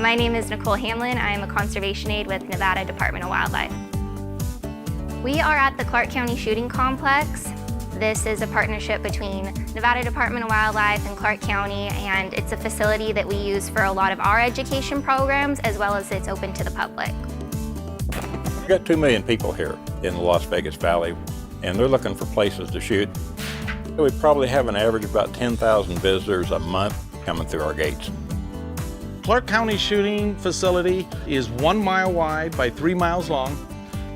My name is Nicole Hamlin. I am a conservation aide with Nevada Department of Wildlife. We are at the Clark County Shooting Complex. This is a partnership between Nevada Department of Wildlife and Clark County, and it's a facility that we use for a lot of our education programs, as well as it's open to the public. We've got 2 million people here in the Las Vegas Valley, and they're looking for places to shoot. We probably have an average of about 10,000 visitors a month coming through our gates. Clark County Shooting Facility is 1 mile wide by 3 miles long,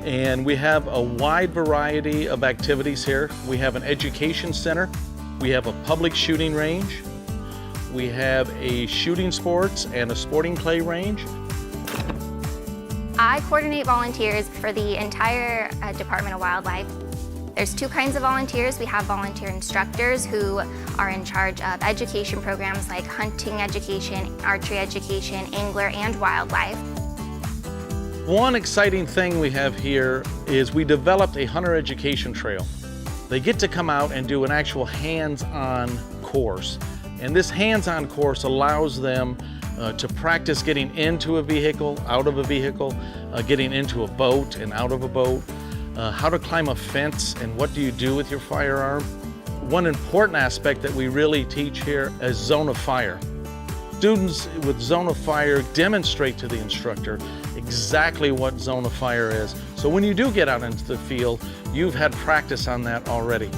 and we have a wide variety of activities here. We have an education center, we have a public shooting range, we have a shooting sports and a sporting play range. I coordinate volunteers for the entire Department of Wildlife. There's 2 kinds of volunteers. We have volunteer instructors who are in charge of education programs like hunting education, archery education, angler, and wildlife. One exciting thing we have here is we developed a hunter education trail. They get to come out and do an actual hands-on course. And this hands-on course allows them to practice getting into a vehicle, out of a vehicle, getting into a boat and out of a boat, how to climb a fence and what do you do with your firearm. One important aspect that we really teach here is zone of fire. Students with zone of fire demonstrate to the instructor exactly what zone of fire is. So when you do get out into the field, you've had practice on that already.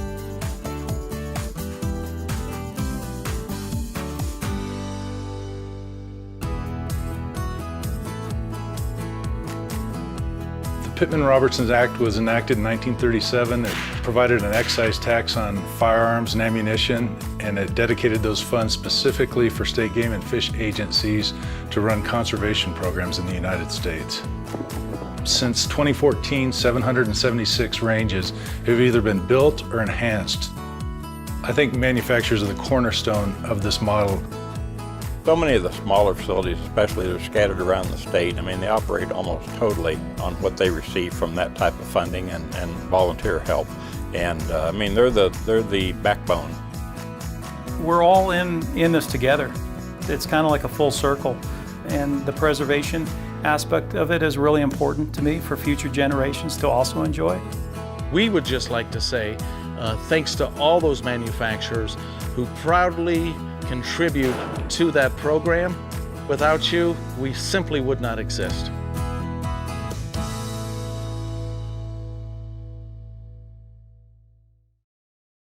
The Pittman-Robertson Act was enacted in 1937. It provided an excise tax on firearms and ammunition, and it dedicated those funds specifically for state game and fish agencies to run conservation programs in the United States. Since 2014, 776 ranges have either been built or enhanced. I think manufacturers are the cornerstone of this model. So many of the smaller facilities, especially, are scattered around the state. I mean, they operate almost totally on what they receive from that type of funding and volunteer help. And I mean, they're the backbone. We're all in this together. It's kind of like a full circle, and the preservation aspect of it is really important to me for future generations to also enjoy. We would just like to say thanks to all those manufacturers who proudly contribute to that program. Without you, we simply would not exist.